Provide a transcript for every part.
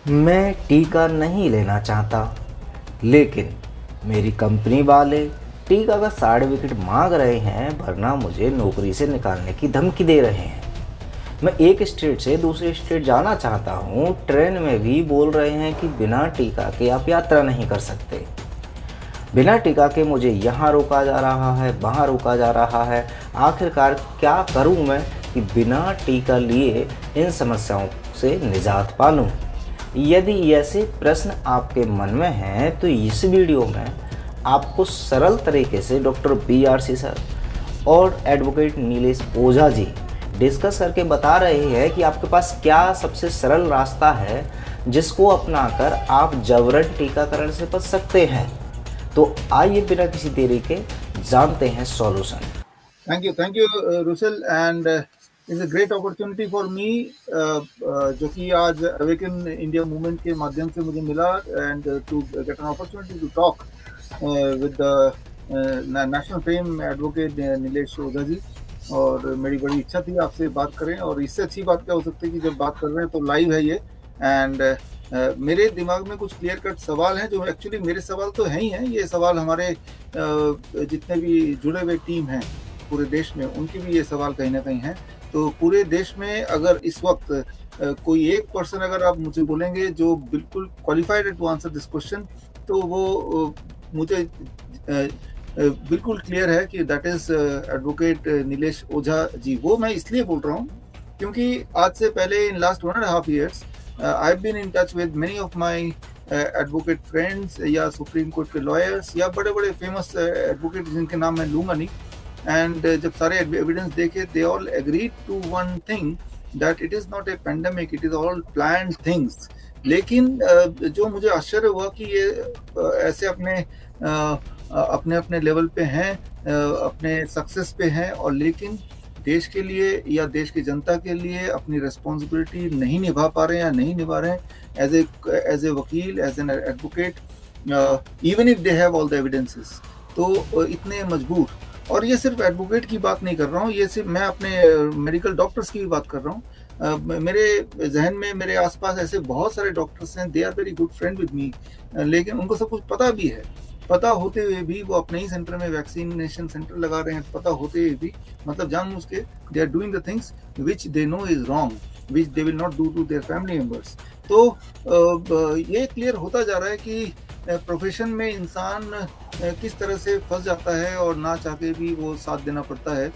मैं टीका नहीं लेना चाहता, लेकिन मेरी कंपनी वाले टीका का सर्टिफिकेट मांग रहे हैं, वरना मुझे नौकरी से निकालने की धमकी दे रहे हैं। मैं एक स्टेट से दूसरे स्टेट जाना चाहता हूँ, ट्रेन में भी बोल रहे हैं कि बिना टीका के आप यात्रा नहीं कर सकते। बिना टीका के मुझे यहाँ रोका जा रहा है, वहाँ रोका जा रहा है। आखिरकार क्या करूँ मैं कि बिना टीका लिए इन समस्याओं से निजात पा लूँ? यदि ऐसे प्रश्न आपके मन में हैं तो इस वीडियो में आपको सरल तरीके से डॉक्टर BRC सर और एडवोकेट नीलेश ओझा जी डिस्कस करके बता रहे हैं कि आपके पास क्या सबसे सरल रास्ता है जिसको अपनाकर आप जबरन टीकाकरण से बच सकते हैं। तो आइए बिना किसी देरी के जानते हैं solution. Thank you Russell and it's a great opportunity for me जो कि आज अवेकन इंडिया मूवमेंट के माध्यम से मुझे मिला and to get an opportunity to talk with the national fame advocate Nilesh Ojha ji. और मेरी बड़ी इच्छा थी आपसे बात करें, और इससे अच्छी बात क्या हो सकती है कि जब बात कर रहे हैं तो लाइव है ये। एंड मेरे दिमाग में कुछ क्लियर कट सवाल हैं, जो एक्चुअली मेरे सवाल तो हैं ही हैं, ये सवाल हमारे जितने भी जुड़े हुए टीम हैं पूरे देश में, उनके भी ये सवाल कहीं ना कहीं हैं। तो पूरे देश में अगर इस वक्त कोई एक पर्सन अगर आप मुझे बोलेंगे जो बिल्कुल qualified to answer this question, तो वो मुझे बिल्कुल क्लियर है कि that is advocate Nilesh Ojha ji. वो मैं इसलिए बोल रहा हूँ क्योंकि आज से पहले in last 1.5 years I have been in touch with many of my advocate friends या सुप्रीम कोर्ट के लॉयर्स या बड़े बड़े फेमस एडवोकेट जिनके नाम मैं लूंगा नहीं। एंड जब सारे एविडेंस देखे, they all agreed to one thing that it is not a pandemic, it is all planned things. लेकिन जो मुझे आश्चर्य हुआ कि ये ऐसे अपने अपने लेवल पे हैं, अपने सक्सेस पे हैं, और लेकिन देश के लिए या देश की जनता के लिए अपनी रिस्पॉन्सिबिलिटी नहीं निभा पा रहे हैं या नहीं निभा रहे हैं एज ए वकील, as an advocate, even if they have all the evidences. तो इतने मजबूर, और ये सिर्फ एडवोकेट की बात नहीं कर रहा हूँ, ये सिर्फ मैं अपने मेडिकल डॉक्टर्स की भी बात कर रहा हूँ। मेरे जहन में मेरे आसपास ऐसे बहुत सारे डॉक्टर्स हैं, they are very good friend with me, लेकिन उनको सब कुछ पता भी है। पता होते हुए भी वो अपने ही सेंटर में वैक्सीनेशन सेंटर लगा रहे हैं, पता होते हुए भी, मतलब जानबूझ के they are doing the things which they know is wrong, which they will not do to their family members. तो ये क्लियर होता जा रहा है कि प्रोफेशन में इंसान किस तरह से फंस जाता है और ना चाहते भी वो साथ देना पड़ता है,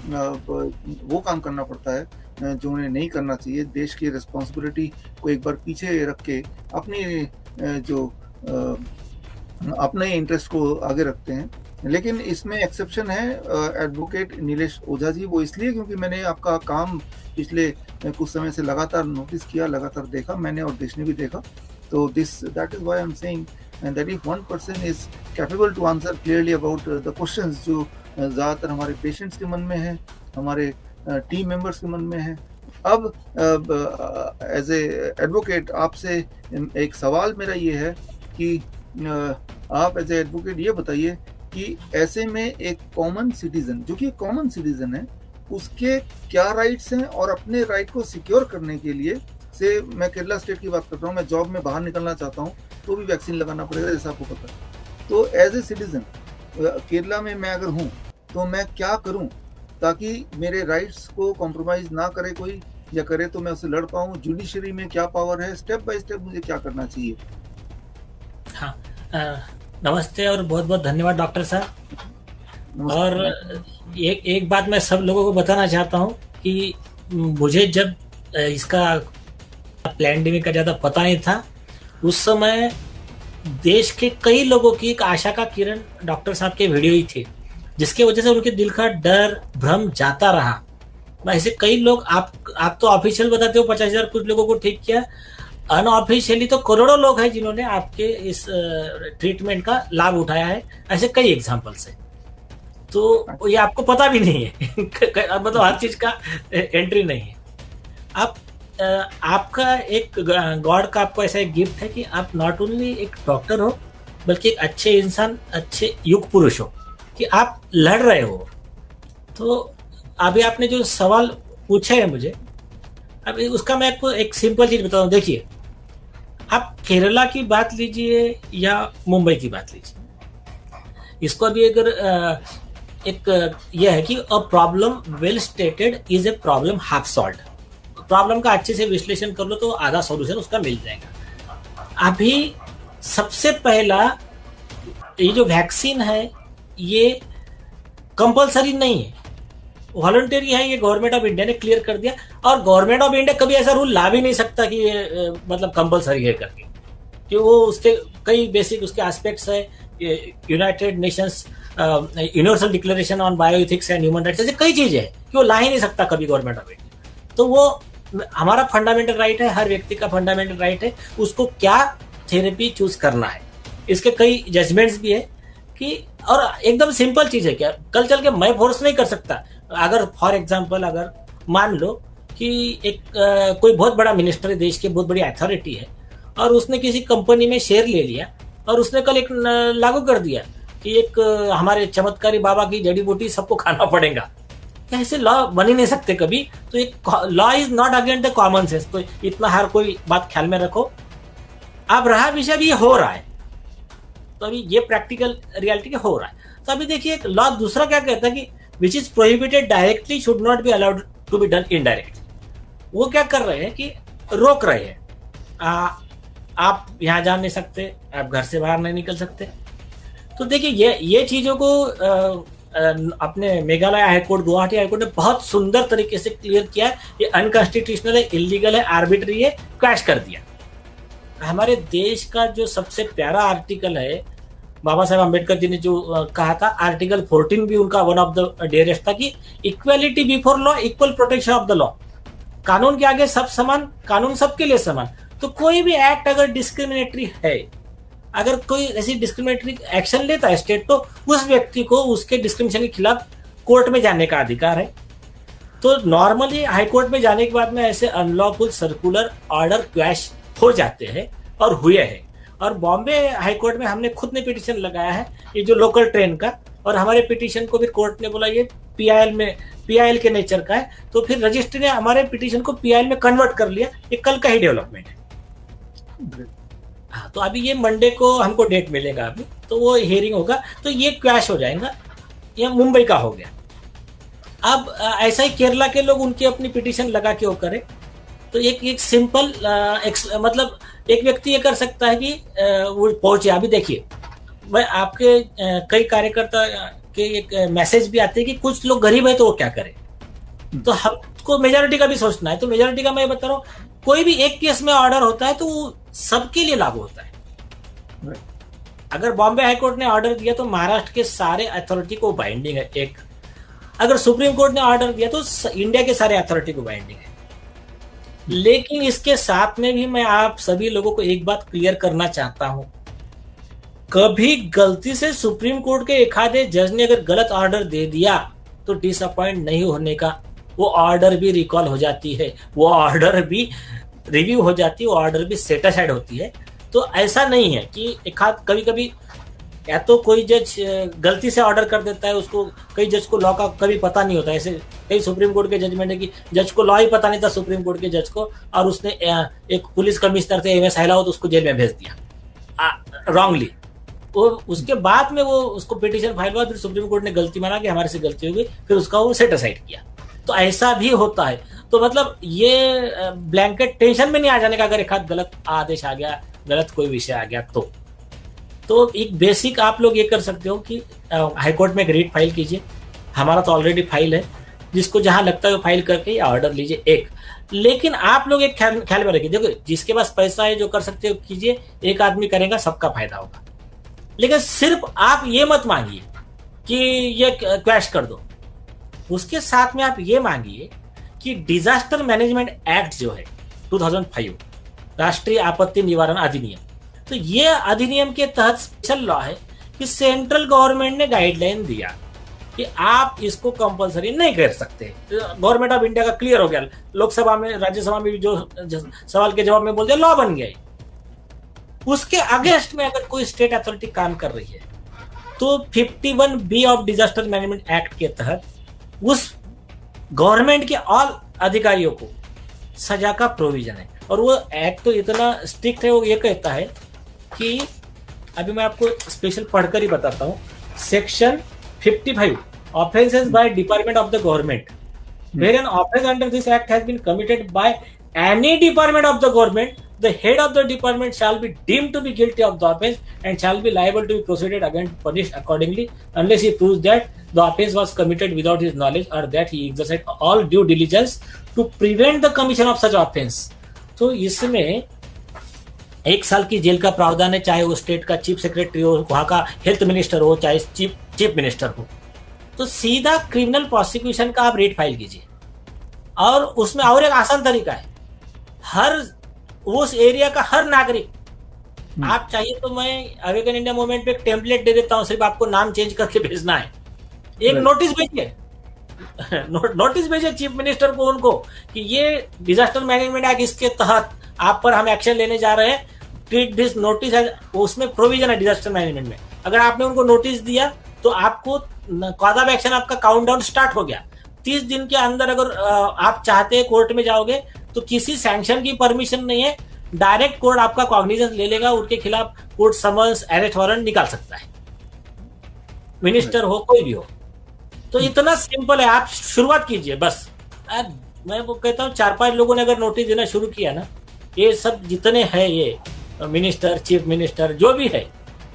वो काम करना पड़ता है जो उन्हें नहीं करना चाहिए। देश की रिस्पॉन्सिबिलिटी को एक बार पीछे रख के अपनी जो अपने इंटरेस्ट को आगे रखते हैं। लेकिन इसमें एक्सेप्शन है एडवोकेट नीलेश ओझा जी, वो इसलिए क्योंकि मैंने आपका काम पिछले कुछ समय से लगातार नोटिस किया, लगातार देखा मैंने, और देश ने भी देखा। तो that is why I am saying that if one person is capable to answer clearly about the questions जो ज़्यादातर हमारे पेशेंट्स के मन में है, हमारे टीम मेंबर्स के मन में है। अब एज ए एडवोकेट आपसे एक सवाल मेरा ये है कि आप एज ए एडवोकेट ये बताइए कि ऐसे में एक कॉमन सिटीजन, जो कि कॉमन सिटीजन है, उसके क्या राइट्स हैं, और अपने राइट को सिक्योर करने के लिए, से मैं केरला स्टेट की बात कर रहा हूँ, मैं जॉब में बाहर निकलना चाहता हूँ तो भी वैक्सीन लगाना पड़ेगा जैसा आपको पता है। तो एज ए सिटीजन केरला में मैं अगर हूँ तो मैं क्या करूँ ताकि मेरे राइट्स को कॉम्प्रोमाइज ना करे कोई, या करे तो मैं उससे लड़ पाऊँ। जुडिशरी में क्या पावर है, स्टेप बाय स्टेप मुझे क्या करना चाहिए। हाँ, नमस्ते और बहुत बहुत धन्यवाद डॉक्टर साहब। और एक बात मैं सब लोगों को बताना चाहता हूँ कि मुझे जब इसका पैंडेमिक का ज़्यादा पता नहीं था, उस समय देश के कई लोगों की एक आशा का किरण डॉक्टर साहब के वीडियो ही थे, जिसके वजह से उनके दिल का डर भ्रम जाता रहा। ऐसे कई लोग, आप तो ऑफिशियल बताते हो 50,000 कुछ लोगों को ठीक किया, अनऑफिशियली तो करोड़ों लोग हैं जिन्होंने आपके इस ट्रीटमेंट का लाभ उठाया है। ऐसे कई एग्जाम्पल्स हैं, तो ये आपको पता भी नहीं है मतलब हर चीज का एंट्री नहीं है। आपका एक गॉड का आपको ऐसा एक गिफ्ट है कि आप नॉट ओनली एक डॉक्टर हो, बल्कि एक अच्छे इंसान, अच्छे युग पुरुष हो, कि आप लड़ रहे हो। तो अभी आपने जो सवाल पूछे हैं मुझे, अभी उसका मैं आपको एक सिंपल चीज बताता हूँ। देखिए, केरला की बात लीजिए या मुंबई की बात लीजिए, इसको अभी अगर एक यह है कि a problem well stated is a problem half solved, problem का अच्छे से विश्लेषण कर लो तो आधा सॉल्यूशन उसका मिल जाएगा। अभी सबसे पहला ये जो वैक्सीन है ये कंपलसरी नहीं है, वॉलंटरी है, ये गवर्नमेंट ऑफ इंडिया ने क्लियर कर दिया। और गवर्नमेंट ऑफ इंडिया कभी ऐसा रूल ला भी नहीं सकता कि ये मतलब कंपलसरी है करके, कि वो उसके कई बेसिक उसके एस्पेक्ट्स है, United Nations universal declaration on bioethics and human rights, ऐसे कई चीजें हैं कि वो ला ही नहीं सकता कभी गवर्नमेंट ऑफ इंडिया। तो वो हमारा फंडामेंटल राइट है, हर व्यक्ति का फंडामेंटल राइट है उसको क्या थेरेपी चूज करना है। इसके कई जजमेंट्स भी है कि, और एकदम सिंपल चीज है, क्या कल चल के मैं फोर्स नहीं कर सकता। अगर फॉर एग्जांपल अगर मान लो कि एक कोई बहुत बड़ा मिनिस्टर है, देश की बहुत बड़ी अथॉरिटी है, और उसने किसी कंपनी में शेयर ले लिया और उसने कल एक लागू कर दिया कि एक हमारे चमत्कारी बाबा की जड़ी बूटी सबको खाना पड़ेगा, ऐसे लॉ बन ही नहीं सकते कभी। तो एक law is not against the common sense, तो इतना हर कोई बात ख्याल में रखो। अब रहा विषय, अभी ये हो रहा है, तो अभी ये प्रैक्टिकल रियलिटी हो रहा है। तो अभी देखिए एक लॉ दूसरा क्या कहता है कि which is prohibited directly should not be allowed to be done indirectly. वो क्या कर रहे हैं कि रोक रहे हैं, आप यहाँ जा नहीं सकते, आप घर से बाहर नहीं निकल सकते। तो देखिए ये चीजों को अपने मेघालय हाईकोर्ट, गुवाहाटी हाईकोर्ट ने बहुत सुंदर तरीके से क्लियर किया है। ये अनकॉन्स्टिट्यूशनल है, इलीगल है, आर्बिट्री है, क्रैश कर दिया। हमारे देश का जो सबसे प्यारा आर्टिकल है, बाबा साहेब अम्बेडकर जी ने जो कहा था, आर्टिकल 14 भी उनका वन ऑफ द डियरेस्ट था कि equality before law, equal protection of the law, कानून के आगे सब समान, कानून सबके लिए समान। तो कोई भी एक्ट अगर डिस्क्रिमिनेटरी है, अगर कोई ऐसी डिस्क्रिमिनेटरी एक्शन लेता है स्टेट, तो उस व्यक्ति को उसके डिस्क्रिमिनेशन के खिलाफ कोर्ट में जाने का अधिकार है। तो नॉर्मली हाईकोर्ट में जाने के बाद में ऐसे अनलॉफुल सर्कुलर ऑर्डर क्रैश हो जाते हैं और हुए हैं। और बॉम्बे हाईकोर्ट में हमने खुद ने पिटीशन लगाया है, ये जो लोकल ट्रेन का, और हमारे पिटीशन को फिर कोर्ट ने बोला ये पीआईएल के नेचर का है, तो फिर रजिस्ट्री ने हमारे पिटीशन को पीआईएल में कन्वर्ट कर लिया। ये कल का ही डेवलपमेंट है। हाँ, तो अभी ये मंडे को हमको डेट मिलेगा अभी, तो वो हियरिंग होगा, तो ये क्रैश हो जाएगा। ये मुंबई का हो गया। अब ऐसा ही केरला के लोग उनकी अपनी पिटीशन लगा के वो करें, तो एक सिंपल मतलब एक व्यक्ति ये कर सकता है कि वो पहुंचे। अभी देखिए भाई, आपके कई कार्यकर्ता के एक मैसेज भी आते हैं कि कुछ लोग गरीब है तो वो क्या करें। तो हमको मेजॉरिटी का भी सोचना है। तो मेजॉरिटी का मैं बता रहा हूँ, कोई भी एक केस में ऑर्डर होता है तो वो सबके लिए लागू होता है। अगर बॉम्बे हाईकोर्ट ने ऑर्डर दिया तो महाराष्ट्र के सारे अथॉरिटी को बाइंडिंग है। एक अगर सुप्रीम कोर्ट ने ऑर्डर दिया तो इंडिया के सारे अथॉरिटी को बाइंडिंग है। लेकिन इसके साथ में भी मैं आप सभी लोगों को एक बात क्लियर करना चाहता हूं, कभी गलती से सुप्रीम कोर्ट के एक आधे जज ने अगर गलत ऑर्डर दे दिया तो डिसअपॉइंट नहीं होने का, वो ऑर्डर भी रिकॉल हो जाती है, वो ऑर्डर भी रिव्यू हो जाती है, वो ऑर्डर भी सेट असाइड होती है। तो ऐसा नहीं है कि एक आध कभी कभी या तो कोई जज गलती से ऑर्डर कर देता है, उसको कई जज को लॉ का कभी पता नहीं होता। ऐसे कई सुप्रीम कोर्ट के जजमेंट है कि जज को लॉ ही पता नहीं था, सुप्रीम कोर्ट के जज को, और उसने एक पुलिस कमिश्नर थे एमएस हैलावत, उसको जेल में भेज दिया रॉन्गली। वो उसके बाद में वो उसको पिटीशन फाइल हुआ, फिर सुप्रीम कोर्ट ने गलती माना कि हमारे से गलती हो गई, फिर उसका वो सेट असाइड किया। तो ऐसा भी होता है। तो मतलब ये ब्लैंकेट टेंशन में नहीं आ जाने का अगर एक हाथ गलत आदेश आ गया, गलत कोई विषय आ गया तो एक बेसिक आप लोग ये कर सकते हो कि हाईकोर्ट में एक रीट फाइल कीजिए। हमारा तो ऑलरेडी फाइल है, जिसको जहां लगता है वो फाइल करके या ऑर्डर लीजिए एक। लेकिन आप लोग एक ख्याल में रखिए, देखो जिसके पास पैसा है जो कर सकते हो कीजिए, एक आदमी करेगा सबका फायदा होगा। लेकिन सिर्फ आप ये मत मांगिए कि ये क्रैश कर दो, उसके साथ में आप ये मांगिए कि डिजास्टर मैनेजमेंट एक्ट जो है 2005 राष्ट्रीय आपत्ति निवारण अधिनियम, तो ये अधिनियम के तहत स्पेशल लॉ है कि सेंट्रल गवर्नमेंट ने गाइडलाइन दिया कि आप इसको कंपलसरी नहीं कर सकते। गवर्नमेंट ऑफ इंडिया का क्लियर हो गया, लोकसभा में राज्यसभा में भी जो सवाल के जवाब में बोल दिया, लॉ बन गया। उसके अगेंस्ट में अगर कोई स्टेट अथॉरिटी काम कर रही है तो 51B of disaster management act के तहत उस गवर्नमेंट के ऑल अधिकारियों को सजा का प्रोविजन है। और वो एक्ट तो इतना स्ट्रिक्ट है, वो ये कहता है कि अभी मैं आपको स्पेशल पढ़कर ही बताता हूँ। Section 55 offences by department of the government where an offence under this act has been committed by any department of the government, the head of the department shall be deemed to be guilty of the offense and shall be liable to be proceeded against, punished accordingly, unless he proves that the offense was committed without his knowledge or that he exercised all due diligence to prevent the commission of such offense. तो इसमें 1 साल की jail का प्रावधान है, चाहे वो state का चीफ सेक्रेटरी हो, वहां का हेल्थ मिनिस्टर हो, चाहे चीफ मिनिस्टर हो। तो सीधा क्रिमिनल प्रोसिक्यूशन का आप रेट फाइल कीजिए। और उसमें और एक आसान तरीका है, हर उस एरिया का हर नागरिक, आप चाहिए तो मैं अवेकन इंडिया मूवमेंट पे एक टेम्पलेट दे देता हूं, सिर्फ आपको नाम चेंज करके भेजना है। एक नोटिस भेजिए, नोटिस भेजिए चीफ मिनिस्टर को उनको कि ये डिजास्टर मैनेजमेंट एक्ट, इसके तहत आप पर हम एक्शन लेने जा रहे हैं, ट्रीट दिस नोटिस है। उसमें प्रोविजन है डिजास्टर मैनेजमेंट में। अगर आपने उनको नोटिस दिया तो आपको कॉज ऑफ एक्शन, आपका काउंटडाउन स्टार्ट हो गया। 30 दिन के अंदर अगर आप चाहते हैं कोर्ट में जाओगे तो किसी सैंक्शन की परमिशन नहीं है, डायरेक्ट कोर्ट आपका कॉग्निजेंस ले लेगा, उनके खिलाफ कोर्ट समन्स, अरेस्ट वारंट निकाल सकता है, मिनिस्टर हो कोई भी हो। तो इतना सिंपल है, आप शुरुआत कीजिए बस। मैं वो कहता हूँ 4-5 लोगों ने अगर नोटिस देना शुरू किया ना, ये सब जितने हैं, ये मिनिस्टर, चीफ मिनिस्टर जो भी है,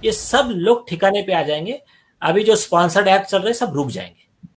ये सब लोग ठिकाने पे आ जाएंगे। अभी जो स्पॉन्सर्ड ऐप चल रहे हैं सब रुक जाएंगे।